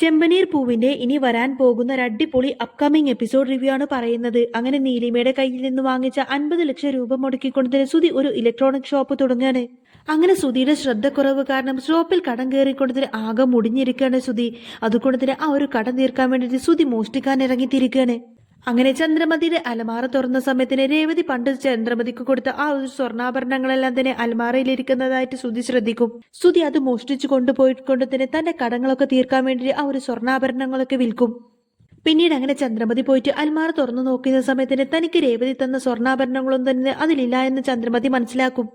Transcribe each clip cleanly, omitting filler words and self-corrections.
ചെമ്പനീർ പൂവിന്റെ ഇനി വരാൻ പോകുന്ന ഒരു അടിപൊളി അപ്കമിംഗ് എപ്പിസോഡ് റിവ്യൂ ആണ് പറയുന്നത്. അങ്ങനെ നീലിമയുടെ കയ്യിൽ നിന്ന് വാങ്ങിച്ച 50 ലക്ഷം രൂപ മുടക്കിക്കൊണ്ട് സുധി ഒരു ഇലക്ട്രോണിക് ഷോപ്പ് തുടങ്ങുകയാണ്. അങ്ങനെ സുധിയുടെ ശ്രദ്ധക്കുറവ് കാരണം ഷോപ്പിൽ കടം കയറിക്കൊണ്ടതിന് ആകെ മുടിഞ്ഞിരിക്കുകയാണ് സുധി. അതുകൊണ്ട് തന്നെ ആ ഒരു കടം തീർക്കാൻ വേണ്ടിയിട്ട് സുധി മോഷ്ടിക്കാൻ ഇറങ്ങിത്തിരിക്കുകയാണ്. അങ്ങനെ ചന്ദ്രമതിയുടെ അലമാറ തുറന്ന സമയത്തിന് രേവതി പണ്ട് ചന്ദ്രമതിക്ക് കൊടുത്ത ആ ഒരു സ്വർണ്ണാഭരണങ്ങളെല്ലാം തന്നെ അലമാറയിലിരിക്കുന്നതായിട്ട് സുധി ശ്രദ്ധിക്കും. സുധി അത് മോഷ്ടിച്ചു കൊണ്ടുപോയിക്കൊണ്ട് തന്നെ തന്റെ കടങ്ങളൊക്കെ തീർക്കാൻ വേണ്ടി ആ ഒരു സ്വർണ്ണാഭരണങ്ങളൊക്കെ വിൽക്കും. പിന്നീട് അങ്ങനെ ചന്ദ്രമതി പോയിട്ട് അൽമാറ തുറന്നു നോക്കുന്ന സമയത്തിന് തനിക്ക് രേവതി തന്ന സ്വർണ്ണാഭരണങ്ങളൊന്നും തന്നെ അതിലില്ല എന്ന് ചന്ദ്രമതി മനസ്സിലാക്കും.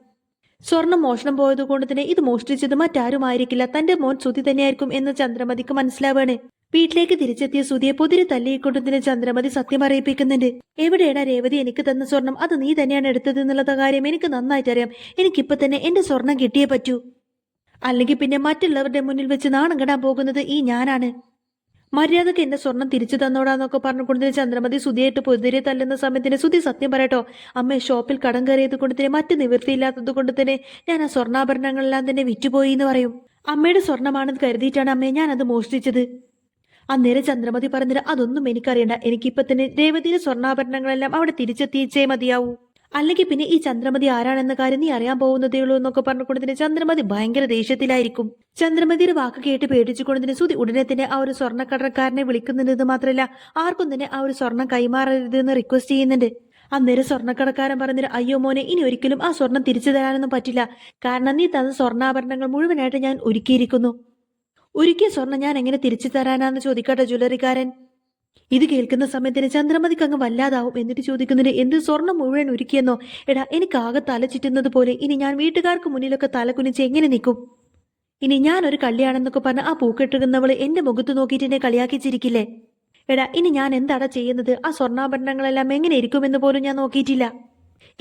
സ്വർണം മോഷണം പോയത് കൊണ്ട് തന്നെ ഇത് മോഷ്ടിച്ചത് മറ്റാരുമായിരിക്കില്ല, തന്റെ മോൻ സുധി തന്നെയായിരിക്കും എന്ന് ചന്ദ്രമതിക്ക് മനസ്സിലാവാണ്. വീട്ടിലേക്ക് തിരിച്ചെത്തിയ സുധിയെ പൊതിരെ തല്ലിക്കൊണ്ടതിന് ചന്ദ്രമതി സത്യം അറിയിപ്പിക്കുന്നുണ്ട്. എവിടെയാണ് രേവതി എനിക്ക് തന്ന സ്വർണം? അത് നീ തന്നെയാണ് എടുത്തത് എന്നുള്ള കാര്യം എനിക്ക് നന്നായിട്ട് അറിയാം. എനിക്കിപ്പോ തന്നെ എന്റെ സ്വർണം കിട്ടിയേ പറ്റൂ, അല്ലെങ്കിൽ പിന്നെ മറ്റുള്ളവരുടെ മുന്നിൽ വെച്ച് നാണം കെടാൻ പോകുന്നത് ഈ ഞാനാണ്. മര്യാദക്ക് എന്റെ സ്വർണം തിരിച്ചു തന്നോടാന്നൊക്കെ പറഞ്ഞുകൊണ്ട് ചന്ദ്രമതി സുധിയായിട്ട് പൊതിരെ തല്ലുന്ന സമയത്തിന് സുധി സത്യം പറയട്ടോ, അമ്മ ഷോപ്പിൽ കടം കയറിയത് കൊണ്ട് തന്നെ മറ്റു നിവൃത്തിയില്ലാത്തത് കൊണ്ട് തന്നെ ഞാൻ ആ സ്വർണ്ണാഭരണങ്ങളെല്ലാം തന്നെ വിറ്റുപോയി എന്ന് പറയും. അമ്മയുടെ സ്വർണ്ണമാണെന്ന് കരുതിയിട്ടാണ് അമ്മയെ ഞാൻ അത് മോഷ്ടിച്ചത്. അന്നേരം ചന്ദ്രമതി പറഞ്ഞിട്ട് അതൊന്നും എനിക്കറിയണ്ട, എനിക്കിപ്പൊ തന്നെ രേവതിയുടെ സ്വർണ്ണാഭരണങ്ങളെല്ലാം അവിടെ തിരിച്ചെത്തിച്ചേ മതിയാവൂ, അല്ലെങ്കിൽ പിന്നെ ഈ ചന്ദ്രമതി ആരാണെന്ന കാര്യം നീ അറിയാൻ പോകുന്നതേ ഉള്ളൂ എന്നൊക്കെ പറഞ്ഞുകൊണ്ടതിന് ചന്ദ്രമതി ഭയങ്കര ദേഷ്യത്തിലായിരിക്കും. ചന്ദ്രമതിയുടെ വാക്ക് കേട്ട് പേടിച്ചുകൊണ്ടതിന് സുധി ഉടനെ തന്നെ ആ ഒരു സ്വർണ്ണക്കടക്കാരനെ വിളിക്കുന്നുണ്ടെന്ന് മാത്രമല്ല ആർക്കും തന്നെ ആ ഒരു സ്വർണം കൈമാറരുത് എന്ന് റിക്വസ്റ്റ് ചെയ്യുന്നുണ്ട്. അന്നേരം സ്വർണ്ണക്കടക്കാരൻ പറഞ്ഞിട്ട് അയ്യോ മോനെ, ഇനി ഒരിക്കലും ആ സ്വർണം തിരിച്ചു തരാനൊന്നും പറ്റില്ല, കാരണം നീ തന്ന സ്വർണ്ണാഭരണങ്ങൾ മുഴുവനായിട്ട് ഞാൻ ഒരുക്കിയിരിക്കുന്നു. ഒരുക്കിയ സ്വർണം ഞാൻ എങ്ങനെ തിരിച്ചു തരാനാന്ന് ചോദിക്കട്ടെ ജ്വല്ലറിക്കാരൻ. ഇത് കേൾക്കുന്ന സമയത്തിന് ചന്ദ്രമതിക്ക് അങ്ങ് വല്ലാതാവും. എന്നിട്ട് ചോദിക്കുന്നതിന് എന്ത് സ്വർണം മുഴുവൻ ഒരുക്കിയെന്നോ? എടാ, എനിക്കാകെ തല ചുറ്റുന്നത് പോലെ. ഇനി ഞാൻ വീട്ടുകാർക്ക് മുന്നിലൊക്കെ തല കുനിച്ച് എങ്ങനെ നിൽക്കും? ഇനി ഞാൻ ഒരു കള്ളിയാണെന്നൊക്കെ പറഞ്ഞ് ആ പൂക്കെട്ടുന്നവള് എന്റെ മുഖത്ത് നോക്കിയിട്ട് എന്നെ കളിയാക്കിച്ചിരിക്കില്ലേ? എടാ, ഇനി ഞാൻ എന്താടാ ചെയ്യുന്നത്? ആ സ്വർണ്ണാഭരണങ്ങളെല്ലാം എങ്ങനെ ഇരിക്കുമെന്ന് പോലും ഞാൻ നോക്കിയിട്ടില്ല.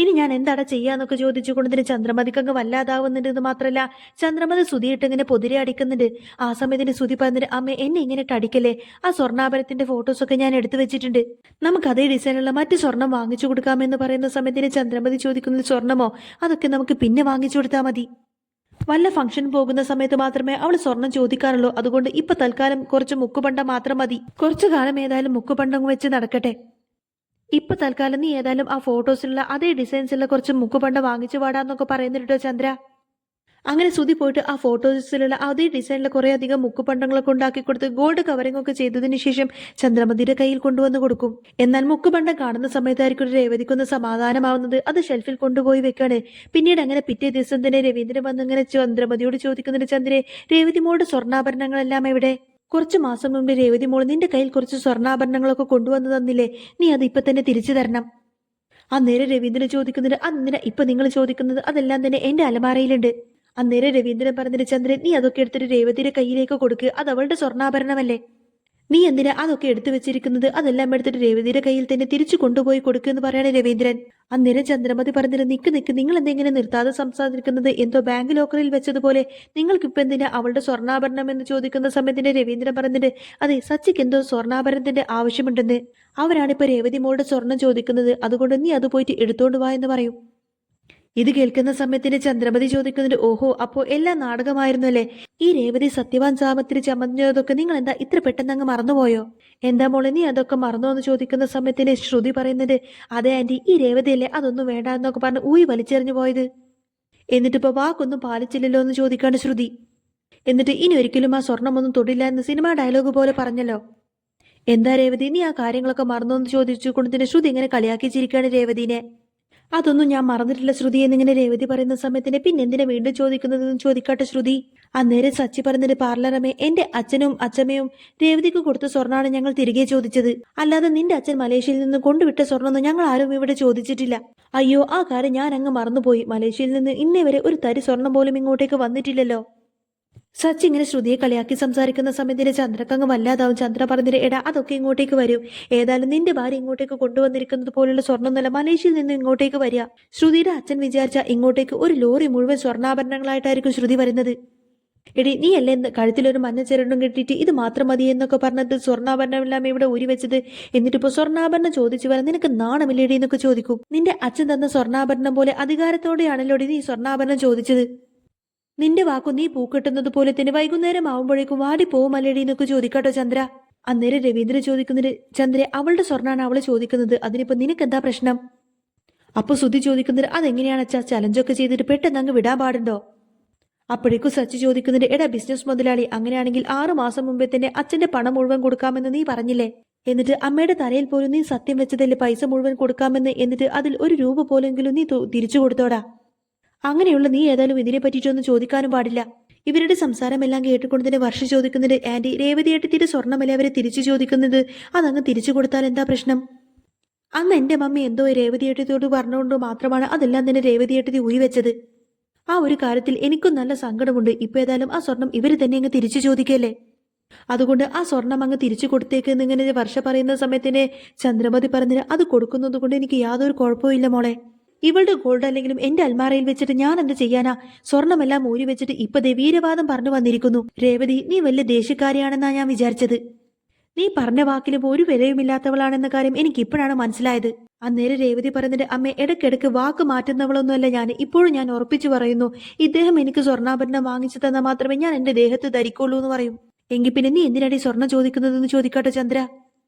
ഇനി ഞാൻ എന്താടാ ചെയ്യാന്നൊക്കെ ചോദിച്ചുകൊണ്ടതിന് ചന്ദ്രമതിക്ക് അങ്ങ് വല്ലാതാവുന്നുണ്ടെന്ന് മാത്രമല്ല ചന്ദ്രമതി സുധിയിട്ട് ഇങ്ങനെ പൊതിരെ അടിക്കുന്നുണ്ട്. ആ സമയത്തിന് സുധി പറഞ്ഞിട്ട് അമ്മ എന്നെ ഇങ്ങനെ അടിക്കല്ലേ, ആ സ്വർണ്ണാഭരണത്തിന്റെ ഫോട്ടോസൊക്കെ ഞാൻ എടുത്തു വെച്ചിട്ടുണ്ട്, നമുക്ക് അതേ ഡിസൈനുള്ള മറ്റു സ്വർണം വാങ്ങിച്ചു കൊടുക്കാമെന്ന് പറയുന്ന സമയത്തിന് ചന്ദ്രമതി ചോദിക്കുന്നത് സ്വർണമോ? അതൊക്കെ നമുക്ക് പിന്നെ വാങ്ങിച്ചു കൊടുത്താൽ മതി. വല്ല ഫംഗ്ഷൻ പോകുന്ന സമയത്ത് മാത്രമേ അവൾ സ്വർണം ചോദിക്കാറുള്ളൂ. അതുകൊണ്ട് ഇപ്പൊ തൽക്കാലം കുറച്ച് മുക്കുപണ്ടം മാത്രം മതി. കുറച്ചു കാലം ഏതായാലും മുക്കുപണ്ടം വെച്ച് നടക്കട്ടെ. ഇപ്പൊ തൽക്കാലം നീ ഏതായാലും ആ ഫോട്ടോസിലുള്ള അതേ ഡിസൈൻസുള്ള കുറച്ച് മുക്കുപണ്ടം വാങ്ങിച്ചു പാടാന്നൊക്കെ പറയുന്നുണ്ടോ ചന്ദ്ര. അങ്ങനെ സുധി പോയിട്ട് ആ ഫോട്ടോസിലുള്ള അതേ ഡിസൈനിലെ കുറെ അധികം മുക്കുപണ്ടങ്ങളൊക്കെ ഉണ്ടാക്കി കൊടുത്ത് ഗോൾഡ് കവറിംഗ് ഒക്കെ ചെയ്തതിന് ശേഷം ചന്ദ്രമതിയുടെ കയ്യിൽ കൊണ്ടുവന്ന് കൊടുക്കും. എന്നാൽ മുക്കുപണ്ടം കാണുന്ന സമയത്തായിരിക്കും രേവതിക്കൊന്ന് സമാധാനമാവുന്നത്. അത് ഷെൽഫിൽ കൊണ്ടുപോയി വെക്കാണ്. പിന്നീട് അങ്ങനെ പിറ്റേ ദിവസം തന്നെ രവീന്ദ്രൻ വന്ന് ഇങ്ങനെ ചന്ദ്രമതിയോട് ചോദിക്കുന്നുണ്ട്, ചന്ദ്രേ, രേവതി മോളുടെ സ്വർണ്ണാഭരണങ്ങളെല്ലാം എവിടെ? കുറച്ചു മാസം മുമ്പ് രേവതി മോള് നിന്റെ കയ്യിൽ കുറച്ച് സ്വർണ്ണാഭരണങ്ങളൊക്കെ കൊണ്ടുവന്നു തന്നില്ലേ, നീ അത് ഇപ്പൊ തന്നെ തിരിച്ചു തരണം. അന്നേരം രവീന്ദ്രൻ ചോദിക്കുന്നുണ്ട്, അന്നിനെ ഇപ്പൊ നിങ്ങൾ ചോദിക്കുന്നത് അതെല്ലാം തന്നെ എന്റെ അലമാരയിലുണ്ട്. അന്നേരം രവീന്ദ്രൻ പറഞ്ഞിട്ട്, ചന്ദ്രൻ നീ അതൊക്കെ എടുത്തിട്ട് രേവതിയുടെ കയ്യിലേക്ക് കൊടുക്ക്, അത് അവളുടെ സ്വർണ്ണാഭരണമല്ലേ, നീ എന്തിനാ അതൊക്കെ എടുത്തു വെച്ചിരിക്കുന്നത്? അതെല്ലാം എടുത്തിട്ട് രേവതിയുടെ കയ്യിൽ തന്നെ തിരിച്ചു കൊണ്ടുപോയി കൊടുക്കുമെന്ന് പറയാണ് രവീന്ദ്രൻ. അന്നേരം ചന്ദ്രമതി പറഞ്ഞിട്ട്, നിക്ക് നിങ്ങൾ എന്തെങ്കിലും നിർത്താതെ സംസാരിക്കുന്നത്? എന്തോ ബാങ്ക് ലോക്കറിൽ വെച്ചതുപോലെ. നിങ്ങൾക്കിപ്പോ എന്തിനാ അവളുടെ സ്വർണ്ണാഭരണം എന്ന് ചോദിക്കുന്ന സമയത്തിന്റെ രവീന്ദ്രൻ പറഞ്ഞിട്ട്, അതെ, സച്ചിക്ക് എന്തോ സ്വർണ്ണാഭരണത്തിന്റെ ആവശ്യമുണ്ടെന്ന്. അവരാണിപ്പോ രേവതി മോളുടെ സ്വർണം ചോദിക്കുന്നത്, അതുകൊണ്ട് നീ അത് പോയിട്ട് എടുത്തോണ്ട് വാ എന്ന് പറയും. ഇത് കേൾക്കുന്ന സമയത്തിന് ചന്ദ്രമതി ചോദിക്കുന്നുണ്ട്, ഓഹോ, അപ്പോ എല്ലാം നാടകമായിരുന്നു അല്ലേ? ഈ രേവതി സത്യവാൻ സാമത്തിൽ ചമഞ്ഞതൊക്കെ നിങ്ങൾ എന്താ ഇത്ര പെട്ടെന്ന് അങ്ങ് മറന്നുപോയോ? എന്താ മോളെ, നീ അതൊക്കെ മറന്നോ എന്ന് ചോദിക്കുന്ന സമയത്തിന് ശ്രുതി പറയുന്നത്, അതെ ആന്റി, ഈ രേവതിയല്ലേ അതൊന്നും വേണ്ട എന്നൊക്കെ പറഞ്ഞ് ഊയി വലിച്ചെറിഞ്ഞു പോയത്. എന്നിട്ടിപ്പോ വാക്കൊന്നും പാലിച്ചില്ലല്ലോ എന്ന് ചോദിക്കാണ് ശ്രുതി. എന്നിട്ട് ഇനി ഒരിക്കലും ആ സ്വർണ്ണമൊന്നും തൊടില്ല എന്ന് സിനിമാ ഡയലോഗ് പോലെ പറഞ്ഞല്ലോ. എന്താ രേവതി, നീ ആ കാര്യങ്ങളൊക്കെ മറന്നോ എന്ന് ചോദിച്ചു കൊണ്ട് ശ്രുതി ഇങ്ങനെ കളിയാക്കി ചിരിക്കാണ് രേവതിനെ. അതൊന്നും ഞാൻ മറന്നിട്ടില്ല ശ്രുതി എന്നിങ്ങനെ രേവതി പറയുന്ന സമയത്തിന് പിന്നെന്തിനാ വീണ്ടും ചോദിക്കുന്നതെന്ന് ചോദിക്കാട്ടെ ശ്രുതി. അന്നേരം സച്ചി പറഞ്ഞിട്ട്, പാർലറമ്മേ, എന്റെ അച്ഛനും അച്ഛമ്മയും രേവതിക്ക് കൊടുത്ത സ്വർണ്ണമാണ് ഞങ്ങൾ തിരികെ ചോദിച്ചത്, അല്ലാതെ നിന്റെ അച്ഛൻ മലേഷ്യയിൽ നിന്ന് കൊണ്ടുവിട്ട സ്വർണ്ണമൊന്നും ഞങ്ങൾ ആരും ഇവിടെ ചോദിച്ചിട്ടില്ല. അയ്യോ, ആ കാര്യം ഞാൻ അങ്ങ് മറന്നുപോയി. മലേഷ്യയിൽ നിന്ന് ഇന്നേ വരെ ഒരു തരി സ്വർണം പോലും ഇങ്ങോട്ടേക്ക് വന്നിട്ടില്ലല്ലോ. സച്ചി ഇങ്ങനെ ശ്രുതിയെ കളിയാക്കി സംസാരിക്കുന്ന സമയത്തിന് ചന്ദ്രക്കങ്ങ് വല്ലാതാവും. ചന്ദ്ര പറഞ്ഞിട്ട്, എടാ, അതൊക്കെ ഇങ്ങോട്ടേക്ക് വരും. ഏതായാലും നിന്റെ ഭാര്യ ഇങ്ങോട്ടേക്ക് കൊണ്ടുവന്നിരിക്കുന്നത് പോലുള്ള സ്വർണ്ണമൊന്നുമല്ല മലേഷ്യയിൽ നിന്ന് ഇങ്ങോട്ടേക്ക് വരിക. ശ്രുതിയുടെ അച്ഛൻ വിചാരിച്ച ഇങ്ങോട്ടേക്ക് ഒരു ലോറി മുഴുവൻ സ്വർണ്ണാഭരണങ്ങളായിട്ടായിരിക്കും ശ്രുതി വരുന്നത്. എടി, നീ അല്ലേ കഴുത്തിലൊരു മഞ്ഞ ചിരണ്ടും കെട്ടിയിട്ട് ഇത് മാത്രം മതി എന്നൊക്കെ പറഞ്ഞിട്ട് സ്വർണ്ണാഭരണമെല്ലാം ഇവിടെ ഊരി വെച്ചത്. എന്നിട്ടിപ്പോ സ്വർണ്ണാഭരണം ചോദിച്ചു വരാൻ നിനക്ക് നാണമില്ലേടി എന്നൊക്കെ ചോദിക്കും. നിന്റെ അച്ഛൻ തന്ന സ്വർണ്ണാഭരണം പോലെ അധികാരത്തോടെയാണല്ലോ നീ സ്വർണ്ണാഭരണം ചോദിച്ചത്. നിന്റെ വാക്കു നീ പൂക്കെട്ടുന്നത് പോലെ തന്നെ വൈകുന്നേരം ആവുമ്പോഴേക്കും വാടി പോവുമല്ലേടി എന്നൊക്കെ ചോദിക്കാട്ടോ ചന്ദ്ര. അന്നേരം രവീന്ദ്രൻ ചോദിക്കുന്നത്, ചന്ദ്ര അവളുടെ സ്വർണ്ണാണ് അവള് ചോദിക്കുന്നത്, അതിനിപ്പോ നിനക്കെന്താ പ്രശ്നം? അപ്പൊ ശ്രുതി ചോദിക്കുന്നത്, അതെങ്ങനെയാണ് അച്ഛാ, ചലഞ്ചൊക്കെ ചെയ്തിട്ട് പെട്ടെന്ന് അങ്ങ് വിടാൻ പാടുണ്ടോ? അപ്പോഴേക്കും സച്ചി ചോദിക്കുന്നുണ്ട്, എടാ ബിസിനസ് മുതലാളി, അങ്ങനെയാണെങ്കിൽ 6 മാസം മുമ്പേ തന്നെ അച്ഛന്റെ പണം മുഴുവൻ കൊടുക്കാമെന്ന് നീ പറഞ്ഞില്ലേ? എന്നിട്ട് അമ്മയുടെ തലയിൽ പോലും നീ സത്യം വെച്ചതല്ലേ പൈസ മുഴുവൻ കൊടുക്കാമെന്ന്, എന്നിട്ട് അതിൽ 1 രൂപ പോലെങ്കിലും നീ തിരിച്ചു കൊടുത്തോടാ. അങ്ങനെയുള്ള നീ ഏതായാലും ഇതിനെ പറ്റിയിട്ടൊന്നും ചോദിക്കാനും പാടില്ല. ഇവരുടെ സംസാരമെല്ലാം കേട്ടുകൊണ്ട് തന്നെ വർഷ ചോദിക്കുന്നുണ്ട്, ആന്റി രേവതിയേട്ടത്തിന്റെ സ്വർണ്ണമല്ലേ അവരെ തിരിച്ചു ചോദിക്കുന്നത്, അതങ്ങ് തിരിച്ചു കൊടുത്താൽ എന്താ പ്രശ്നം? അന്ന് എന്റെ മമ്മി എന്തോ രേവതിയേട്ടത്തോട് പറഞ്ഞുകൊണ്ട് മാത്രമാണ് അതെല്ലാം തന്നെ രേവതിയേട്ടത്തി വെച്ചത്. ആ ഒരു കാര്യത്തിൽ എനിക്കും നല്ല സങ്കടമുണ്ട്. ഇപ്പൊ ഏതായാലും ആ സ്വർണം ഇവര് തന്നെ അങ്ങ് തിരിച്ചു ചോദിക്കല്ലേ, അതുകൊണ്ട് ആ സ്വർണം അങ്ങ് തിരിച്ചു കൊടുത്തേക്ക് ഇങ്ങനെ വർഷ പറയുന്ന സമയത്തിന് ചന്ദ്രമതി പറഞ്ഞിട്ട്, അത് കൊടുക്കുന്നത് കൊണ്ട് എനിക്ക് യാതൊരു കുഴപ്പമില്ല മോളെ. ഇവളുടെ ഗോൾഡ് അല്ലെങ്കിലും എന്റെ അൽമാറയിൽ വെച്ചിട്ട് ഞാൻ എന്ത് ചെയ്യാനാ? സ്വർണമെല്ലാം ഊരി വെച്ചിട്ട് ഇപ്പൊ വീരവാദം പറഞ്ഞു വന്നിരിക്കുന്നു. രേവതി നീ വലിയ ദേഷ്യക്കാരിയാണെന്നാ ഞാൻ വിചാരിച്ചത്. നീ പറഞ്ഞ വാക്കിലും ഒരു വിലയുമില്ലാത്തവളാണെന്ന കാര്യം എനിക്ക് ഇപ്പോഴാണ് മനസ്സിലായത്. അന്നേരം രേവതി പറഞ്ഞിട്ട്, അമ്മ ഇടയ്ക്കിടയ്ക്ക് വാക്ക് മാറ്റുന്നവളൊന്നുമല്ല ഞാൻ. ഇപ്പോഴും ഞാൻ ഉറപ്പിച്ചു പറയുന്നു, ഇദ്ദേഹം എനിക്ക് സ്വർണ്ണാഭരണം വാങ്ങിച്ചു തന്നാൽ മാത്രമേ ഞാൻ എന്റെ ദേഹത്ത് ധരിക്കുള്ളൂ എന്ന് പറയും. എങ്കിൽ പിന്നെ നീ എന്തിനാണ് ഈ സ്വർണ്ണം ചോദിക്കുന്നതെന്ന് ചോദിക്കാട്ടെ ചന്ദ്ര.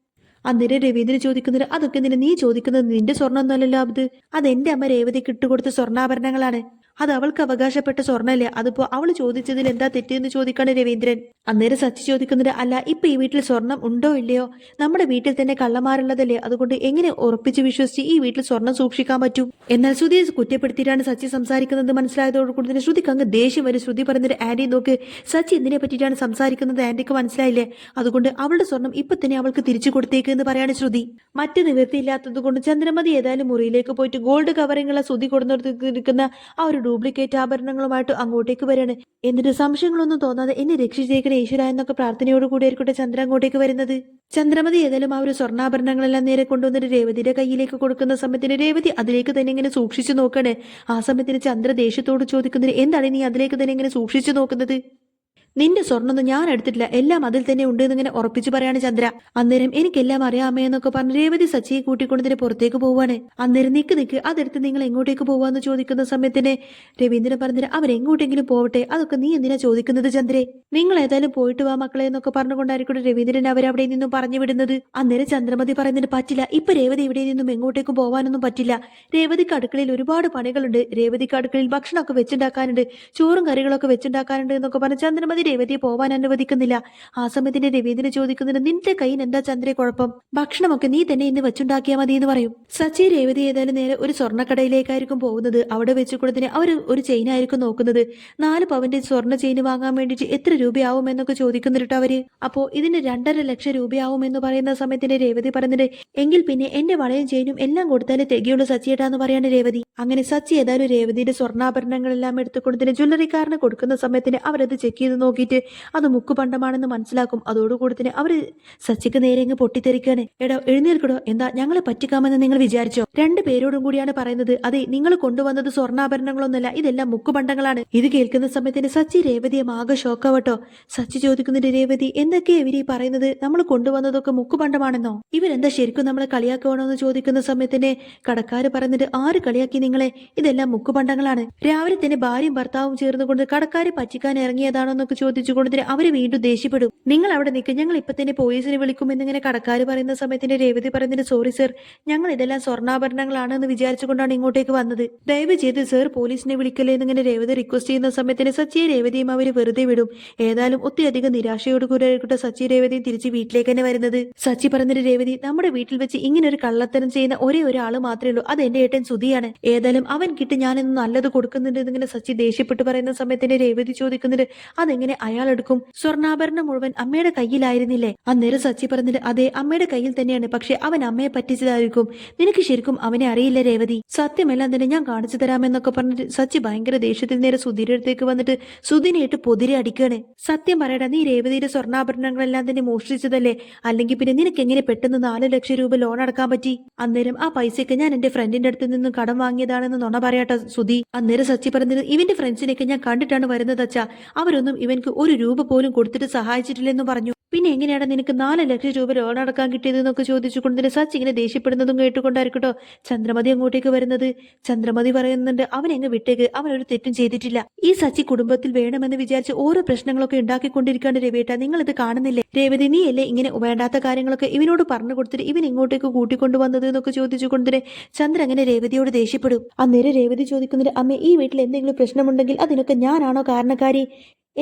അന്നേരം രവീന്ദ്രൻ ചോദിക്കുന്നത്, അതൊക്കെ നീ ചോദിക്കുന്നത് നിന്റെ സ്വർണ്ണമൊന്നുമല്ലല്ലോ അത്, അതെന്റെ അമ്മ രേവതിക്ക് ഇട്ടുകൊടുത്ത സ്വർണ്ണാഭരണങ്ങളാണ്. അത് അവൾക്ക് അവകാശപ്പെട്ട സ്വർണ്ണല്ലേ, അതിപ്പോ അവൾ ചോദിച്ചതിൽ എന്താ തെറ്റെന്ന് ചോദിക്കാണ് രവീന്ദ്രൻ. അന്നേരം സച്ചി ചോദിക്കുന്നത്, അല്ല ഇപ്പൊ ഈ വീട്ടിൽ സ്വർണം ഉണ്ടോ ഇല്ലയോ? നമ്മുടെ വീട്ടിൽ തന്നെ കള്ളന്മാരുള്ളതല്ലേ, അതുകൊണ്ട് എങ്ങനെ ഉറപ്പിച്ച് വിശ്വസിച്ച് ഈ വീട്ടിൽ സ്വർണം സൂക്ഷിക്കാൻ പറ്റും? എന്നാൽ ശ്രുതിയെ കുറ്റപ്പെടുത്തിയിട്ടാണ് സച്ചി സംസാരിക്കുന്നത് മനസ്സിലായതോടുകൂടി തന്നെ ശ്രുതിക്ക് അങ്ങ് ദേഷ്യം വരും. ശ്രുതി പറഞ്ഞിട്ട്, ആന്റി നോക്ക്, സച്ചി എന്തിനെ പറ്റിയിട്ടാണ് സംസാരിക്കുന്നത് ആന്റിക്ക് മനസ്സിലായില്ലേ, അതുകൊണ്ട് അവളുടെ സ്വർണം ഇപ്പൊ തന്നെ അവൾക്ക് തിരിച്ചു കൊടുത്തേക്ക് എന്ന് പറയാണ് ശ്രുതി. മറ്റു നിവൃത്തിയില്ലാത്തത് കൊണ്ട് ചന്ദ്രമതി ഏതായാലും മുറിയിലേക്ക് പോയിട്ട് ഗോൾഡ് കവറിങ്ങുള്ള ശ്രുതി കൊടുത്തിരിക്കുന്ന ആ ഒരു ഡ്യൂപ്ലിക്കേറ്റ് ആഭരണങ്ങളുമായിട്ട് അങ്ങോട്ടേക്ക് വരികയാണ്. എന്നിട്ട് സംശയങ്ങളൊന്നും തോന്നാതെ എന്നെ രക്ഷിച്ചേക്കണ ഈശ്വര എന്നൊക്കെ പ്രാർത്ഥനയോടുകൂടി ആയിരിക്കട്ടെ ചന്ദ്ര അങ്ങോട്ടേക്ക് വരുന്നത്. ചന്ദ്രമതി ഏതായാലും ആ ഒരു സ്വർണ്ണാഭരണങ്ങളെല്ലാം നേരെ കൊണ്ടുവന്നിട്ട് രേവതിയുടെ കയ്യിലേക്ക് കൊടുക്കുന്ന സമയത്തിന് രേവതി അതിലേക്ക് തന്നെ ഇങ്ങനെ സൂക്ഷിച്ചു നോക്കണേ. ആ സമയത്തിന് ചന്ദ്ര ദേഷ്യത്തോട് ചോദിക്കുന്നത്, എന്താണ് നീ അതിലേക്ക് തന്നെ ഇങ്ങനെ സൂക്ഷിച്ചു നോക്കുന്നത്? നിന്റെ സ്വർണ്ണൊന്നും ഞാൻ എടുത്തിട്ടില്ല, എല്ലാം അതിൽ തന്നെ ഉണ്ട് എന്നിങ്ങനെ ഉറപ്പിച്ചു പറയാണ് ചന്ദ്ര. അന്നേരം എനിക്കെല്ലാം അറിയാമേ എന്നൊക്കെ പറഞ്ഞ് രേവതി സച്ചിയെ കൂട്ടിക്കൊണ്ടതിന് പുറത്തേക്ക് പോവാണ്. അന്നേരം നിക്ക് അതെടുത്ത് നിങ്ങൾ എങ്ങോട്ടേക്ക് പോവാന്ന് ചോദിക്കുന്ന സമയത്തിന് രവീന്ദ്രൻ പറഞ്ഞിട്ട്, അവരെങ്ങോട്ടെങ്കിലും പോവട്ടെ, അതൊക്കെ നീ എന്തിനാ ചോദിക്കുന്നത് ചന്ദ്രേ? നിങ്ങൾ ഏതായാലും പോയിട്ട് വാ മക്കളെ എന്നൊക്കെ പറഞ്ഞുകൊണ്ടായിരിക്കും രവീന്ദ്രൻ അവരവിടെ നിന്നും പറഞ്ഞു വിടുന്നത്. അന്നേരം ചന്ദ്രമതി പറയുന്നതിന്, പറ്റില്ല, ഇപ്പൊ രേവതി ഇവിടെ നിന്നും എങ്ങോട്ടേക്കും പോവാനൊന്നും പറ്റില്ല. രേവതിക്ക് അടുക്കളയിൽ ഒരുപാട് പണികളുണ്ട്, രേവതിക്ക് അടുക്കളയിൽ ഭക്ഷണമൊക്കെ വെച്ചുണ്ടാക്കാനുണ്ട്, ചോറും കറികളൊക്കെ വെച്ചുണ്ടാക്കാനുണ്ട് എന്നൊക്കെ പറഞ്ഞ് ചന്ദ്രമതി രേവതിയെ പോവാൻ അനുവദിക്കുന്നില്ല. ആ സമയത്തിന് രവീന്ദ്രൻ ചോദിക്കുന്നുണ്ട്, നിന്റെ കയ്യിൽ എന്താ ചന്ദ്രേ കുഴപ്പം? ഭക്ഷണമൊക്കെ നീ തന്നെ ഇന്ന് വെച്ചുണ്ടാക്കിയാൽ മതി എന്ന് പറയും. സച്ചി രേവതി ഏതായാലും നേരെ ഒരു സ്വർണ്ണക്കടയിലേക്കായിരിക്കും പോകുന്നത്. അവിടെ വെച്ചുകൊടുത്തിന് അവർ ഒരു ചെയിനായിരിക്കും നോക്കുന്നത്. 4 പവന്റെ സ്വർണ്ണ ചെയിൻ വാങ്ങാൻ വേണ്ടിയിട്ട് എത്ര രൂപയാവും എന്നൊക്കെ ചോദിക്കുന്നിട്ട് അവര്. അപ്പോ ഇതിന് 2.5 ലക്ഷം രൂപയാവും എന്ന് പറയുന്ന സമയത്തിന് രേവതി പറയുന്നത്, എങ്കിൽ പിന്നെ എന്റെ വളയും ചെയിനും എല്ലാം കൊടുത്താലേ തികയുള്ളൂ സച്ചിയേട്ടാന്ന് പറയാണ് രേവതി. അങ്ങനെ സച്ചി ഏതായാലും രേവതിയുടെ സ്വർണ്ണാഭരണങ്ങളെല്ലാം എടുത്തുകൊണ്ടതിന് ജ്വല്ലറിക്കാരന് കൊടുക്കുന്ന സമയത്തിന് അവരത് ചെക്ക് ചെയ്ത് നോക്കിയിട്ട് അത് മുക്കുപണ്ടമാണെന്ന് മനസ്സിലാക്കും. അതോടുകൂടി തന്നെ അവര് സച്ചിക്ക് നേരെ ഇങ്ങ് പൊട്ടിത്തെറിക്കാണ്. എടോ എഴുന്നേൽക്കടോ, എന്താ ഞങ്ങളെ പറ്റിക്കാമെന്ന് നിങ്ങൾ വിചാരിച്ചോ? 2 പേരോടും കൂടിയാണ് പറയുന്നത്. അതെ, നിങ്ങൾ കൊണ്ടുവന്നത് സ്വർണ്ണാഭരണങ്ങളൊന്നുമല്ല, ഇതെല്ലാം മുക്കുപണ്ടങ്ങളാണ്. ഇത് കേൾക്കുന്ന സമയത്തിന് സച്ചി രേവതിയെ ആകെ ഷോക്കാവട്ടോ. സച്ചി ചോദിക്കുന്നുണ്ട്, രേവതി എന്തൊക്കെയാ ഇവര് പറയുന്നത്? നമ്മൾ കൊണ്ടുവന്നതൊക്കെ മുക്കുപണ്ടമാണെന്നോ? ഇവരെന്താ ശരിക്കും നമ്മളെ കളിയാക്കുവാണോ എന്ന് ചോദിക്കുന്ന സമയത്തിന് കടക്കാര് പറയുന്നത്, ആര് കളിയാക്കി നിങ്ങളെ? ഇതെല്ലാം മുക്കുപണ്ടങ്ങളാണ്. രാവിലെ തന്നെ ഭാര്യയും ഭർത്താവും ചേർന്നുകൊണ്ട് കടക്കാരെ പറ്റിക്കാൻ ഇറങ്ങിയതാണോ എന്നൊക്കെ ചോദിച്ചുകൊണ്ട് അവര് വീണ്ടും ദേഷ്യപ്പെടും. നിങ്ങൾ അവിടെ നിൽക്കുക, ഞങ്ങൾ ഇപ്പൊ തന്നെ പോലീസിനെ വിളിക്കും എന്നിങ്ങനെ കടക്കാര് പറയുന്ന സമയത്തിന് രേവതി പറയുന്നത്, സോറി സർ, ഞങ്ങൾ ഇതെല്ലാം സ്വർണ്ണാഭരണങ്ങളാണെന്ന് വിചാരിച്ചുകൊണ്ടാണ് ഇങ്ങോട്ടേക്ക് വന്നത്, ദയവ് ചെയ്ത് സർ പോലീസിനെ വിളിക്കല്ലേ എന്നിങ്ങനെ രേവതി റിക്വസ്റ്റ് ചെയ്യുന്ന സമയത്തിന് സച്ചിയെ രേവതിയും അവര് വെറുതെ വിടും. ഏതായാലും ഒത്തിരിയധികം നിരാശയോടുകൂടി സച്ചി രേവതിയും തിരിച്ച് വീട്ടിലേക്ക് തന്നെ വരുന്നത്. സച്ചി പറഞ്ഞിട്ട്, രേവതി നമ്മുടെ വീട്ടിൽ വെച്ച് ഇങ്ങനെ ഒരു കള്ളത്തരം ചെയ്യുന്ന ഒരേ ഒരാള് മാത്രമേ ഉള്ളൂ, അത് എന്റെ ഏട്ടൻ സുധിയാണ്. ഏതായാലും അവൻ കിട്ടി ഞാനിന്ന് നല്ലത് കൊടുക്കുന്നുണ്ട് എന്നിങ്ങനെ സച്ചി ദേഷ്യപ്പെട്ട് പറയുന്ന സമയത്തിന് രേവതി ചോദിക്കുന്നുണ്ട്, അതെങ്ങനെ അയാൾ എടുക്കും? സ്വർണ്ണാഭരണം മുഴുവൻ അമ്മയുടെ കയ്യിലായിരുന്നില്ലേ? അന്നേരം സച്ചി പറഞ്ഞിട്ട്, അതെ അമ്മയുടെ കയ്യിൽ തന്നെയാണ്, പക്ഷെ അവൻ അമ്മയെ പറ്റിച്ചതായിരിക്കും. നിനക്ക് ശരിക്കും അവനെ അറിയില്ല രേവതി, സത്യമെല്ലാം തന്നെ ഞാൻ കാണിച്ചു തരാമെന്നൊക്കെ പറഞ്ഞിട്ട് സച്ചി ഭയങ്കര ദേഷ്യത്തിൽ നേരെ സുധീരുടെ അടുത്തേക്ക് വന്നിട്ട് സുധീനെയിട്ട് പൊതിരെ അടിക്കാണ്. സത്യം പറയടാ, നീ രേവതിയുടെ സ്വർണ്ണാഭരണങ്ങളെല്ലാം തന്നെ മോഷ്ടിച്ചതല്ലേ? അല്ലെങ്കിൽ പിന്നെ നിനക്ക് എങ്ങനെ പെട്ടെന്ന് 4 ലക്ഷം രൂപ ലോൺ അടക്കാൻ പറ്റി? അന്നേരം ആ പൈസയൊക്കെ ഞാൻ എന്റെ ഫ്രണ്ടിന്റെ അടുത്ത് നിന്ന് കടം വാങ്ങിയതാണെന്ന് നുണ പറയാട്ടോ സുധി. അന്നേരം സച്ചി പറഞ്ഞത്, ഇവന്റെ ഫ്രണ്ട്സിനെയൊക്കെ ഞാൻ കണ്ടിട്ടാണ് വരുന്നത് അച്ഛാ, അവരൊന്നും ഇവൻക്ക് 1 രൂപ പോലും കൊടുത്തിട്ട് സഹായിച്ചിട്ടില്ലെന്ന് പറഞ്ഞു. പിന്നെ എങ്ങനെയാണ് നിനക്ക് 4 ലക്ഷം രൂപ ലോൺ അടക്കാൻ കിട്ടിയതെന്നൊക്കെ ചോദിച്ചുകൊണ്ട് തന്നെ സച്ചി ഇങ്ങനെ ദേഷ്യപ്പെടുന്നതും കേട്ടുകൊണ്ടായിരിക്കട്ടോ ചന്ദ്രമതി അങ്ങോട്ടേക്ക് വരുന്നത്. ചന്ദ്രമതി പറയുന്നുണ്ട്, അവൻ എങ്ങ് വിട്ടേക്ക്, അവൻ ഒരു തെറ്റും ചെയ്തിട്ടില്ല. ഈ സച്ചി കുടുംബത്തിൽ വേണമെന്ന് വിചാരിച്ച് ഓരോ പ്രശ്നങ്ങളൊക്കെ ഉണ്ടാക്കിക്കൊണ്ടിരിക്കാണ്ട് രവിയേട്ട, നിങ്ങൾ ഇത് കാണുന്നില്ലേ? രേവതി, നീയല്ലേ ഇങ്ങനെ വേണ്ടാത്ത കാര്യങ്ങളൊക്കെ ഇവനോട് പറഞ്ഞു കൊടുത്തിട്ട് ഇവൻ ഇങ്ങോട്ടേക്ക് കൂട്ടിക്കൊണ്ടുവന്നത് എന്നൊക്കെ ചോദിച്ചുകൊണ്ട് തന്നെ ചന്ദ്ര അങ്ങനെ രേവതിയോട് ദേഷ്യപ്പെടും. അന്നേരം രേവതി ചോദിക്കുന്നത്, അമ്മ ഈ വീട്ടിൽ എന്തെങ്കിലും പ്രശ്നമുണ്ടെങ്കിൽ അതിനൊക്കെ ഞാനാണോ കാരണക്കാരി?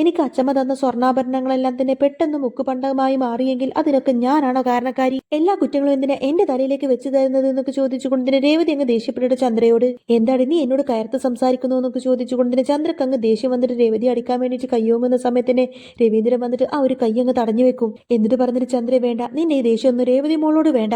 എനിക്ക് അച്ചമ്മ തന്ന സ്വർണ്ണാഭരണങ്ങളെല്ലാം തന്നെ പെട്ടെന്ന് മുക്കുപണ്ടമായി മാറിയെങ്കിൽ അതിനൊക്കെ ഞാനാണോ കാരണക്കാരി? എല്ലാ കുറ്റങ്ങളും എന്തിനാ എന്റെ തലയിലേക്ക് വെച്ച് തരുന്നത് എന്നൊക്കെ ചോദിച്ചുകൊണ്ടിന് രേവതി അങ്ങ് ദേഷ്യപ്പെട്ടിട്ട് ചന്ദ്രയോട്, എന്താണ് നീ എന്നോട് കയർത്ത് സംസാരിക്കുന്നു എന്നൊക്കെ ചോദിച്ചുകൊണ്ടിന് ചന്ദ്രക്ക് അങ്ങ് ദേഷ്യം വന്നിട്ട് രേവതി അടിക്കാൻ വേണ്ടിയിട്ട് കയ്യോങ്ങുന്ന സമയത്തന്നെ രവീന്ദ്രൻ വന്നിട്ട് ആ ഒരു കൈ അങ്ങ് തടഞ്ഞു വെക്കും. എന്നിട്ട് പറഞ്ഞിട്ട്, ചന്ദ്ര വേണ്ട, നിന്റെ ഈ ദേഷ്യം ഒന്നും രേവതി മോളോട് വേണ്ട.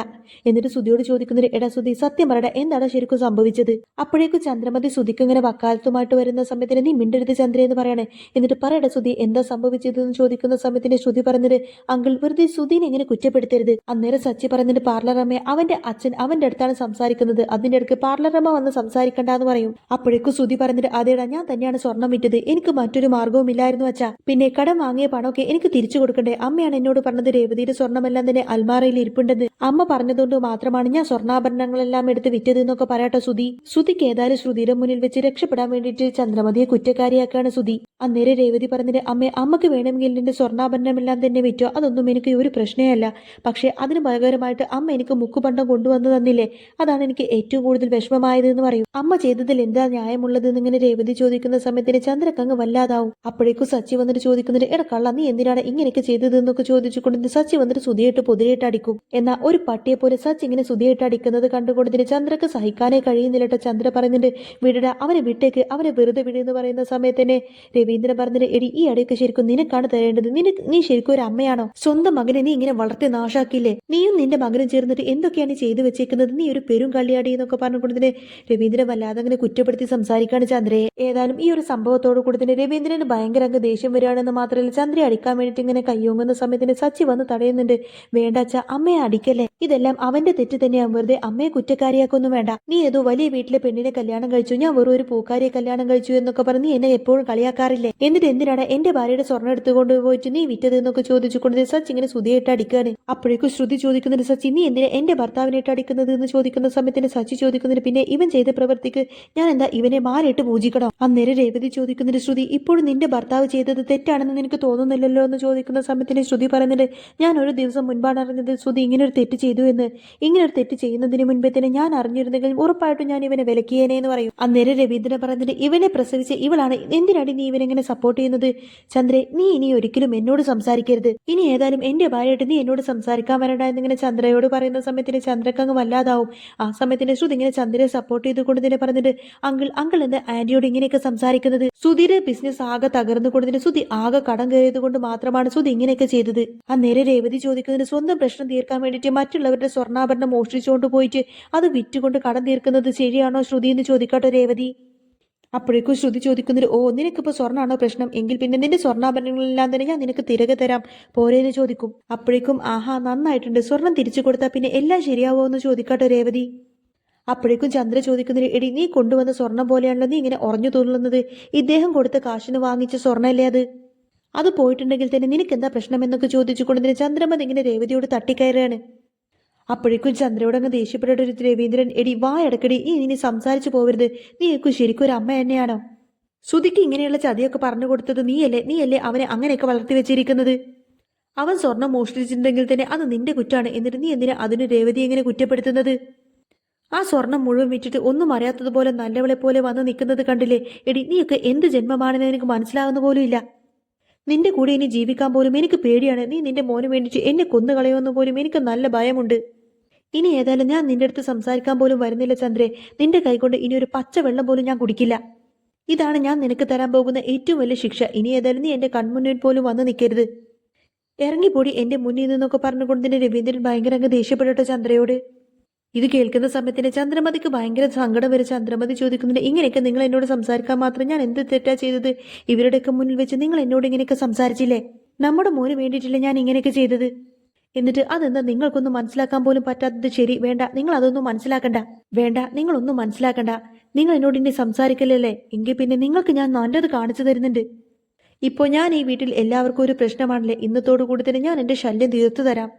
എന്നിട്ട് സുധിയോട് ചോദിക്കുന്നത്, എടാ സുധി, സത്യം പറയടാ, എന്താണ് ശരിക്കും സംഭവിച്ചത്? അപ്പോഴേക്കും ചന്ദ്രമതി സുധിക്ക് ഇങ്ങനെ വക്കാലത്തുമായിട്ട് വരുന്ന സമയത്തിന്, നീ മിണ്ടരുത് ചന്ദ്ര എന്ന് പറയണേ. എന്നിട്ട് പറയട സുധി, എന്താ സംഭവിച്ചതെന്ന് ചോദിക്കുന്ന സമയത്തിന് ശ്രുതി പറഞ്ഞത്, അങ്കിൾ വെറുതെ സുധീനെ എങ്ങനെ കുറ്റപ്പെടുത്തരുത്. അന്നേരം സച്ചി പറഞ്ഞിട്ട്, പാർലർ അമ്മയെ അവന്റെ അച്ഛൻ അവന്റെ അടുത്താണ് സംസാരിക്കുന്നത്, അതിന്റെ അടുക്ക് പാർലർ അമ്മ വന്ന് സംസാരിക്കണ്ടെന്ന് പറയും. അപ്പോഴേക്കും സുധി പറഞ്ഞിട്ട്, അതേടാ, ഞാൻ തന്നെയാണ് സ്വർണം വിറ്റത്, എനിക്ക് മറ്റൊരു മാർഗവും ഇല്ലായിരുന്നു അച്ഛാ. പിന്നെ കടം വാങ്ങിയ പണമൊക്കെ എനിക്ക് തിരിച്ചു കൊടുക്കണ്ടേ? അമ്മയാണ് എന്നോട് പറഞ്ഞത് രേവതിയുടെ സ്വർണ്ണമെല്ലാം തന്നെ അൽമാറയിൽ ഇരിപ്പുണ്ടെന്ന്. അമ്മ പറഞ്ഞതുകൊണ്ട് മാത്രമാണ് ഞാൻ സ്വർണ്ണാഭരണങ്ങളെല്ലാം എടുത്ത് വിറ്റത് എന്നൊക്കെ പറയട്ടെ സുധി. സുധിക്ക് ഏതായാലും ശ്രുതിയുടെ മുന്നിൽ വെച്ച് രക്ഷപ്പെടാൻ വേണ്ടിയിട്ട് ചന്ദ്രമതിയെ കുറ്റക്കാരിയാക്കാണ് സുധി. അന്നേരം രേവതി പറഞ്ഞിട്ട്, അമ്മക്ക് വേണമെങ്കിൽ എന്റെ സ്വർണ്ണാഭരണമെല്ലാം തന്നെ വിറ്റോ, അതൊന്നും എനിക്ക് ഒരു പ്രശ്നമല്ല. പക്ഷെ അതിന് പകരമായിട്ട് അമ്മ എനിക്ക് മുക്കുപണ്ടം കൊണ്ടുവന്നു തന്നില്ലേ, അതാണ് എനിക്ക് ഏറ്റവും കൂടുതൽ വിഷമമായത് എന്ന് പറയും. അമ്മ ചെയ്തതിൽ എന്താ ന്യായമുള്ളത് എന്നിങ്ങനെ രേവതി ചോദിക്കുന്ന സമയത്തിന് ചന്ദ്രക്കങ്ങ് വല്ലാതാവും. അപ്പോഴേക്കും സച്ചി വന്നിട്ട് ചോദിക്കുന്നുണ്ട്, എടാ കള്ള, നീ എന്തിനാണ് ഇങ്ങനെയൊക്കെ ചെയ്തത് എന്നൊക്കെ ചോദിച്ചുകൊണ്ട് സച്ചി വന്നിട്ട് സുധിയായിട്ട് പൊതിയായിട്ട് അടിക്കും. എന്നാൽ ഒരു പട്ടിയെ പോലെ സച്ചി ഇങ്ങനെ സുധിയായിട്ട് അടിക്കുന്നത് കണ്ടുകൊണ്ടതിന് ചന്ദ്രക്ക് സഹിക്കാനേ കഴിയുന്നില്ലട്ടോ. ചന്ദ്ര പറയുന്നുണ്ട്, വിടട, അവനെ വിട്ടേക്ക്, അവനെ വെറുതെ വിടുന്ന് പറയുന്ന സമയത്ത് തന്നെ രവീന്ദ്രൻ പറഞ്ഞിട്ട്, എടി ഈ അടിയൊക്കെ ശരിക്കും നിനക്കാണ് തരേണ്ടത്. നീ ശരിക്കും ഒരു അമ്മയാണോ? സ്വന്തം മകനെ നീ ഇങ്ങനെ വളർത്തി നാശാക്കിയില്ലേ? നീയും നിന്റെ മകനും ചേർന്നിട്ട് എന്തൊക്കെയാണ് ചെയ്തു വെച്ചേക്കുന്നത്? നീ ഒരു പെരും കള്ളിയാടി എന്നൊക്കെ പറഞ്ഞുകൊണ്ടതിന് രവീന്ദ്രൻ വല്ലാതെ അങ്ങനെ കുറ്റപ്പെടുത്തി സംസാരിക്കാണ് ചന്ദ്രയെ. ഏതായാലും ഈ ഒരു സംഭവത്തോട് കൂടി തന്നെ രവീന്ദ്രന് ഭയങ്കര അങ്ങ് ദേഷ്യം വരികയാണെന്ന് മാത്രമല്ല, ചന്ദ്രയെ അടിക്കാൻ വേണ്ടിയിട്ട് ഇങ്ങനെ കയ്യോങ്ങുന്ന സമയത്തിന് സച്ചി വന്ന് തടയുന്നുണ്ട്. വേണ്ടാച്ച, അമ്മയെ അടിക്കല്ലേ, ഇതെല്ലാം അവന്റെ തെറ്റ് തന്നെയാണ്, വെറുതെ അമ്മയെ കുറ്റക്കാരിയാക്കൊന്നും വേണ്ട. നീ ഏതോ വലിയ വീട്ടിലെ പെണ്ണിനെ കല്യാണം കഴിച്ചു, ഞാൻ വെറും ഒരു പൂക്കാരിയെ കല്യാണം കഴിച്ചു എന്നൊക്കെ പറഞ്ഞ് നീ എന്നെ എപ്പോഴും കളിയാക്കാറില്ലേ? എന്നിട്ട് എന്തിനാണ് എന്റെ ഭാര്യയുടെ സ്വർണ്ണം എടുത്തുകൊണ്ട് പോയിട്ട് നീ വിറ്റത് എന്നൊക്കെ ചോദിച്ചുകൊണ്ട് സച്ചി ഇങ്ങനെ ശ്രുതിയായിട്ട് അടിക്കാണ്. അപ്പോഴേക്കും ശ്രുതി ചോദിക്കുന്നുണ്ട്, സച്ചി നീ എന്തിനാ എന്റെ ഭർത്താവിനായിട്ട് അടിക്കുന്നത് എന്ന് ചോദിക്കുന്ന സമയത്തിന് സച്ചി ചോദിക്കുന്നുണ്ട്, പിന്നെ ഇവൻ ചെയ്ത പ്രവൃത്തിക്ക് ഞാൻ എന്താ ഇവനെ മാറിയിട്ട് പൂജിക്കണോ? അന്നേരം രേവതി ചോദിക്കുന്നുണ്ട്, ശ്രുതി, ഇപ്പോഴും നിന്റെ ഭർത്താവ് ചെയ്തത് തെറ്റാണെന്ന് നിനക്ക് തോന്നുന്നില്ലല്ലോ എന്ന് ചോദിക്കുന്ന സമയത്തിന് ശ്രുതി പറയുന്നുണ്ട്, ഞാൻ ഒരു ദിവസം മുൻപാണ് അറിഞ്ഞത് ശ്രുതി ഇങ്ങനെ ഒരു തെറ്റ് ചെയ്തു എന്ന്. ഇങ്ങനെ ഒരു തെറ്റ് ചെയ്യുന്നതിന് മുൻപേ തന്നെ ഞാൻ അറിഞ്ഞിരുന്നെങ്കിൽ ഉറപ്പായിട്ടും ഞാൻ ഇവനെ വിലക്കിയേനെ എന്ന് പറയും. അന്നേരം രവീന്ദ്രൻ പറഞ്ഞിട്ട്, ഇവനെ പ്രസവിച്ച് ഇവളാണ്, എന്തിനാണ് നീ ഇവനെങ്ങനെ സപ്പോർട്ട് ചെയ്യുന്നത്? ചന്ദ്രെ, നീ ഇനി ഒരിക്കലും എന്നോട് സംസാരിക്കരുത്. ഇനി ഏതായാലും എന്റെ ഭാര്യയായിട്ട് നീ എന്നോട് സംസാരിക്കാൻ വരണ്ട എന്നിങ്ങനെ ചന്ദ്രയോട് പറയുന്ന സമയത്തിന് ചന്ദ്രക്കങ്ങ് വല്ലാതാവും. ആ സമയത്തിന് ശ്രുതി ഇങ്ങനെ ചന്ദ്രയെ സപ്പോർട്ട് ചെയ്തുകൊണ്ട് തന്നെ പറഞ്ഞിട്ട്, അങ്കിൾ എന്താ ആന്റിയോട് ഇങ്ങനെയൊക്കെ സംസാരിക്കുന്നത്? സുധിയുടെ ബിസിനസ് ആകെ തകർന്നുകൊണ്ടതിന് സുധി ആകെ കടം കയറിയത് കൊണ്ട് മാത്രമാണ് സുധി ഇങ്ങനെയൊക്കെ ചെയ്തത്. അന്നേരം രേവതി ചോദിക്കുന്നതിന്, സ്വന്തം പ്രശ്നം തീർക്കാൻ വേണ്ടിയിട്ട് മറ്റുള്ളവരുടെ സ്വർണ്ണാഭരണം മോഷ്ടിച്ചുകൊണ്ട് പോയിട്ട് അത് വിറ്റുകൊണ്ട് കടം തീർക്കുന്നത് ശരിയാണോ ശ്രുതി എന്ന് ചോദിക്കാട്ടോ രേവതി. അപ്പോഴേക്കും ശ്രുതി ചോദിക്കുന്നത്, ഓ നിനക്കിപ്പോൾ സ്വർണ്ണമാണോ പ്രശ്നം? എങ്കിൽ പിന്നെ നിന്റെ സ്വർണ്ണാഭരണങ്ങളെല്ലാം തന്നെ ഞാൻ നിനക്ക് തിരികെ തരാം, പോരേന്ന് ചോദിക്കും. അപ്പോഴേക്കും, ആഹാ നന്നായിട്ടുണ്ട്, സ്വർണം തിരിച്ചു കൊടുത്താൽ പിന്നെ എല്ലാം ശരിയാവോ എന്ന് ചോദിക്കാട്ടോ രേവതി. അപ്പോഴേക്കും ചന്ദ്ര ചോദിക്കുന്നത്, എടി നീ കൊണ്ടുവന്ന സ്വർണം പോലെയാണല്ലോ നീ ഇങ്ങനെ ഉറഞ്ഞു തോന്നുന്നത്, ഇദ്ദേഹം കൊടുത്ത കാശിന് വാങ്ങിച്ച സ്വർണ്ണല്ലേ അത് പോയിട്ടുണ്ടെങ്കിൽ തന്നെ നിനക്ക് എന്താ പ്രശ്നം എന്നൊക്കെ ചോദിച്ചുകൊണ്ടതിന് ചന്ദ്രമത് ഇങ്ങനെ രേവതിയോട് തട്ടിക്കയറുകയാണ്. അപ്പോഴേക്കും ചന്ദ്രയോട് അങ്ങ് ദേഷ്യപ്പെട്ട രവീന്ദ്രൻ, എടി വായടക്കടി, ഇനി സംസാരിച്ചു പോവരുത്, നീയൊക്കെ ശരിക്കും ഒരു അമ്മ തന്നെയാണോ? ശ്രുതിക്ക് ഇങ്ങനെയുള്ള ചതിയൊക്കെ പറഞ്ഞു കൊടുത്തത് നീയല്ലേ അവനെ അങ്ങനെയൊക്കെ വളർത്തി വെച്ചിരിക്കുന്നത്? അവൻ സ്വർണം മോഷ്ടിച്ചിട്ടുണ്ടെങ്കിൽ തന്നെ അത് നിന്റെ കുറ്റാണ്, എന്നിട്ട് നീ എന്തിനാ അതിന് രേവതി എങ്ങനെ കുറ്റപ്പെടുത്തുന്നത്? ആ സ്വർണം മുഴുവൻ വിറ്റിട്ട് ഒന്നും അറിയാത്തതുപോലെ നല്ലവളെ പോലെ വന്ന് നിൽക്കുന്നത് കണ്ടില്ലേ? എടി നീയൊക്കെ എന്ത് ജന്മമാണെന്ന് എനിക്ക് മനസ്സിലാകുന്ന പോലും ഇല്ല. നിന്റെ കൂടെ ഇനി ജീവിക്കാൻ പോലും എനിക്ക് പേടിയാണ്. നീ നിന്റെ മോന് വേണ്ടിയിട്ട് എന്നെ കൊന്നുകളയുമെന്ന് പോലും എനിക്ക് നല്ല ഭയമുണ്ട്. ഇനി ഏതായാലും ഞാൻ നിന്റെ അടുത്ത് സംസാരിക്കാൻ പോലും വരുന്നില്ല ചന്ദ്രേ. നിന്റെ കൈകൊണ്ട് ഇനി ഒരു പച്ചവെള്ളം പോലും ഞാൻ കുടിക്കില്ല. ഇതാണ് ഞാൻ നിനക്ക് തരാൻ പോകുന്ന ഏറ്റവും വലിയ ശിക്ഷ. ഇനി ഏതായാലും നീ എന്റെ കൺമുന്നിൽ പോലും വന്ന് നിൽക്കരുത്. ഇറങ്ങിപ്പൊടി എന്റെ മുന്നിൽ നിന്നൊക്കെ പറഞ്ഞുകൊണ്ട് തന്നെ രവീന്ദ്രൻ ഭയങ്കര അങ്ങ് ദേഷ്യപ്പെട്ടോ ചന്ദ്രയോട്. ഇത് കേൾക്കുന്ന സമയത്തിന് ചന്ദ്രമതിക്ക് ഭയങ്കര സങ്കടം വരെ. ചന്ദ്രമതി ചോദിക്കുന്നുണ്ട്, ഇങ്ങനെയൊക്കെ നിങ്ങൾ എന്നോട് സംസാരിക്കാൻ മാത്രം ഞാൻ എന്ത് തെറ്റാ ചെയ്തത്? ഇവരുടെയൊക്കെ മുന്നിൽ വെച്ച് നിങ്ങൾ എന്നോട് ഇങ്ങനെയൊക്കെ സംസാരിച്ചില്ലേ? നമ്മുടെ മോന് വേണ്ടിയിട്ടില്ല ഞാൻ ഇങ്ങനെയൊക്കെ ചെയ്തത്. എന്നിട്ട് അതെന്താ നിങ്ങൾക്കൊന്നും മനസ്സിലാക്കാൻ പോലും പറ്റാത്തത്? ശരി, വേണ്ട, നിങ്ങൾ അതൊന്നും മനസ്സിലാക്കണ്ട. വേണ്ട, നിങ്ങളൊന്നും മനസ്സിലാക്കണ്ട. നിങ്ങൾ എന്നോട് ഇനി സംസാരിക്കല്ലേ? എങ്കിൽ പിന്നെ നിങ്ങൾക്ക് ഞാൻ നല്ലത് കാണിച്ചു തരുന്നുണ്ട്. ഇപ്പോൾ ഞാൻ ഈ വീട്ടിൽ എല്ലാവർക്കും ഒരു പ്രശ്നമാണല്ലേ, ഇന്നത്തോടു കൂടി തന്നെ ഞാൻ എൻ്റെ ശല്യം തീർത്തു തരാം.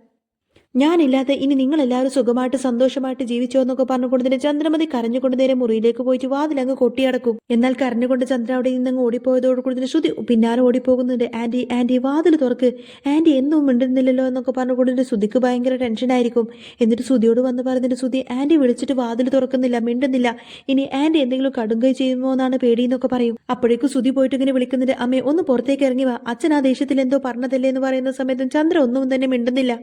ഞാനില്ലാതെ ഇനി നിങ്ങളെല്ലാവരും സുഖമായിട്ട് സന്തോഷമായിട്ട് ജീവിച്ചോ എന്നൊക്കെ പറഞ്ഞുകൊണ്ട് തന്നെ ചന്ദ്രമതി കരഞ്ഞുകൊണ്ട് നേരെ മുറിയിലേക്ക് പോയിട്ട് വാതിലങ്ങ് കൊട്ടിയടക്കും. എന്നാൽ കരഞ്ഞുകൊണ്ട് ചന്ദ്ര അവിടെ നിന്നങ്ങ് ഓടിപ്പോയതോടുകൂടി തന്നെ ശ്രുതി പിന്നാലെ ഓടിപ്പോകുന്നുണ്ട്. ആന്റി ആന്റി വാതിൽ തുറക്ക്, ആന്റി എന്നും മിണ്ടുന്നില്ലല്ലോ എന്നൊക്കെ പറഞ്ഞുകൊണ്ട് തന്നെ ശ്രുതിക്ക് ഭയങ്കര ടെൻഷനായിരിക്കും. എന്നിട്ട് ശ്രുതിയോട് വന്ന് പറഞ്ഞിട്ട് ശ്രുതി ആന്റി വിളിച്ചിട്ട് വാതിൽ തുറക്കുന്നില്ല, മിണ്ടുന്നില്ല, ഇനി ആന്റി എന്തെങ്കിലും കടുങ്കൈ ചെയ്യുമോ എന്നാണ് പേടിയെന്നൊക്കെ പറയും. അപ്പോഴേക്കും ശ്രുതി പോയിട്ട് ഇങ്ങനെ വിളിക്കുന്നുണ്ട്, അമ്മേ ഒന്ന് പുറത്തേക്ക് ഇറങ്ങി വാ, അച്ഛൻ ആ ദേഷ്യത്തിൽ എന്തോ പറഞ്ഞതല്ലേ എന്ന് പറയുന്ന സമയത്തും ചന്ദ്ര ഒന്നും തന്നെ മിണ്ടുന്നില്ല.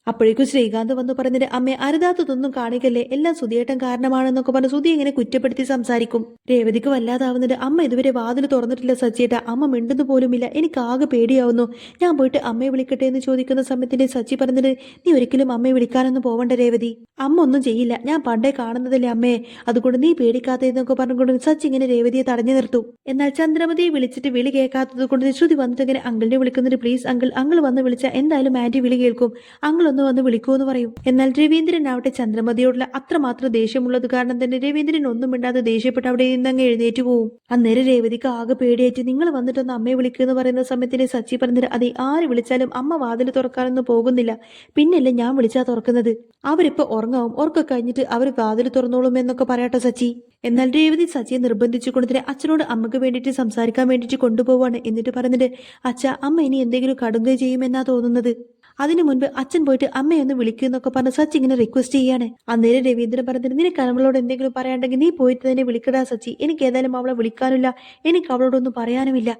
അപ്പോഴേക്കും ശ്രീകാന്ത് വന്ന് പറഞ്ഞിട്ട് അമ്മേ അരുതാത്തതൊന്നും കാണിക്കല്ലേ, എല്ലാം സുധിയേട്ടൻ കാരണമാണെന്നൊക്കെ പറഞ്ഞ് സുധി ഇങ്ങനെ കുറ്റപ്പെടുത്തി സംസാരിക്കും. രേവതിക്ക് വല്ലാതാവുന്നുണ്ട്. അമ്മ ഇതുവരെ വാതിൽ തുറന്നിട്ടില്ല സച്ചിയേട്ട, അമ്മ മിണ്ടുന്നു പോലുമില്ല, എനിക്ക് ആകെ പേടിയാവുന്നു, ഞാൻ പോയിട്ട് അമ്മയെ വിളിക്കട്ടെ എന്ന് ചോദിക്കുന്ന സമയത്തിന്റെ സച്ചി പറഞ്ഞിട്ട് നീ ഒരിക്കലും അമ്മയെ വിളിക്കാനൊന്നും പോവണ്ട രേവതി, അമ്മ ഒന്നും ചെയ്യില്ല, ഞാൻ പണ്ടേ കാണുന്നതല്ലേ അമ്മയെ, അതുകൊണ്ട് നീ പേടിക്കാത്തതെന്നൊക്കെ പറഞ്ഞുകൊണ്ട് സച്ചി ഇങ്ങനെ രേവതിയെ തടഞ്ഞു നിർത്തും. എന്നാൽ ചന്ദ്രമതിയെ വിളിച്ചിട്ട് വിളി കേൾക്കാത്തത് കൊണ്ട് ശ്രുതി വന്നിട്ട് ഇങ്ങനെ അങ്കിളിനെ വിളിക്കുന്നുണ്ട്. പ്ലീസ് അങ്കിൾ വന്ന് വിളിച്ചാൽ എന്തായാലും ആന്റി വിളി കേൾക്കും, അങ്കിൾ ഒന്ന് വന്ന് വിളിക്കുമെന്ന് പറയും. എന്നാൽ രവീന്ദ്രൻ ആവട്ടെ ചന്ദ്രമതിയോടുള്ള അത്രമാത്രം ദേഷ്യമുള്ളത് കാരണം തന്നെ രവീന്ദ്രൻ ഒന്നും മിണ്ടാതെ ദേഷ്യപ്പെട്ട് അവിടെ നിന്നങ്ങ് എഴുന്നേറ്റ് പോവും. അന്നേരം രേവതിക്ക് ആകെ പേടിയായിട്ട് നിങ്ങൾ വന്നിട്ടൊന്ന് അമ്മയെ വിളിക്കുമെന്ന് പറയുന്ന സമയത്തിന് സച്ചി പറഞ്ഞിട്ട് അതെ, ആര് വിളിച്ചാലും അമ്മ വാതിൽ തുറക്കാനൊന്നും പോകുന്നില്ല, പിന്നല്ലേ ഞാൻ വിളിച്ചാ തുറക്കുന്നത്, അവരിപ്പോ ഉറങ്ങാവും, ഉറക്കം കഴിഞ്ഞിട്ട് അവർ വാതിൽ തുറന്നോളും എന്നൊക്കെ പറയാട്ടോ സച്ചി. എന്നാൽ രേവതി സച്ചിയെ നിർബന്ധിച്ചു കൊണ്ടിട്ട് അച്ഛനോട് അമ്മക്ക് വേണ്ടിയിട്ട് സംസാരിക്കാൻ വേണ്ടിയിട്ട് കൊണ്ടുപോവാണ്. എന്നിട്ട് പറഞ്ഞിട്ട് അച്ഛ, അമ്മ ഇനി എന്തെങ്കിലും കടുങ്കൈ ചെയ്യുമെന്നാ തോന്നുന്നത്, അതിനു മുൻപ് അച്ഛൻ പോയിട്ട് അമ്മയൊന്ന് വിളിക്കുന്നൊക്കെ പറഞ്ഞ് സച്ചി ഇങ്ങനെ റിക്വസ്റ്റ് ചെയ്യാണ്. അന്നേരം രവീന്ദ്രൻ പറഞ്ഞിട്ട് നിനക്ക് അവളോട് എന്തെങ്കിലും പറയാണ്ടെങ്കിൽ നീ പോയിട്ട് തന്നെ വിളിക്കടാ സച്ചി, എനിക്ക് ഏതായാലും അവളെ വിളിക്കാനില്ല, എനിക്ക് അവളോടൊന്നും പറയാനുമില്ല,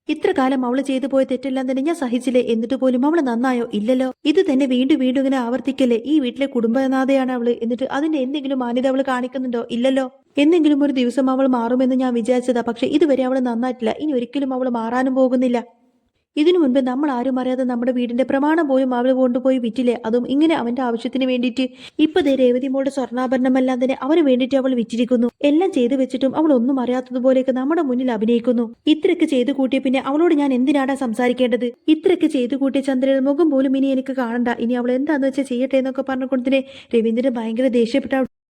ഇത്ര കാലം അവള് ചെയ്തു പോയ തെറ്റെല്ലാം തന്നെ ഞാൻ സഹിച്ചില്ലേ, എന്നിട്ട് പോലും അവള് നന്നായോ, ഇല്ലല്ലോ, ഇത് തന്നെ വീണ്ടും വീണ്ടും ഇങ്ങനെ ആവർത്തിക്കല്ലേ, ഈ വീട്ടിലെ കുടുംബനാഥയാണ് അവള്, എന്നിട്ട് അതിന്റെ എന്തെങ്കിലും മാന്യത അവള് കാണിക്കുന്നുണ്ടോ, ഇല്ലല്ലോ, എന്നെങ്കിലും ഒരു ദിവസം അവൾ മാറുമെന്ന് ഞാൻ വിചാരിച്ചതാ, പക്ഷെ ഇതുവരെ അവള് നന്നായിട്ടില്ല, ഇനി ഒരിക്കലും അവള് മാറാനും പോകുന്നില്ല, ഇതിനു മുൻപ് നമ്മൾ ആരും അറിയാതെ നമ്മുടെ വീടിന്റെ പ്രമാണം പോലും അവൾ കൊണ്ടുപോയി വിറ്റില്ലേ, അതും ഇങ്ങനെ അവന്റെ ആവശ്യത്തിന് വേണ്ടിയിട്ട്. ഇപ്പൊ ദേ രേവതി മോളുടെ സ്വർണ്ണാഭരണമെല്ലാം തന്നെ അവന് വേണ്ടിയിട്ട് അവൾ വിറ്റിരിക്കുന്നു, എല്ലാം ചെയ്തു വെച്ചിട്ടും അവൾ ഒന്നും അറിയാത്തതുപോലെയൊക്കെ നമ്മുടെ മുന്നിൽ അഭിനയിക്കുന്നു. ഇത്രയൊക്കെ ചെയ്തു കൂട്ടിയ പിന്നെ അവളോട് ഞാൻ എന്തിനാടാ സംസാരിക്കേണ്ടത്, ഇത്രയൊക്കെ ചെയ്തു കൂട്ടിയ ചന്ദ്രയുടെ മുഖം പോലും ഇനി എനിക്ക് കാണണ്ട, ഇനി അവൾ എന്താന്ന് വെച്ചാൽ ചെയ്യട്ടെ എന്നൊക്കെ പറഞ്ഞുകൊണ്ട് രവീന്ദ്രൻ ഭയങ്കര ദേഷ്യപ്പെട്ട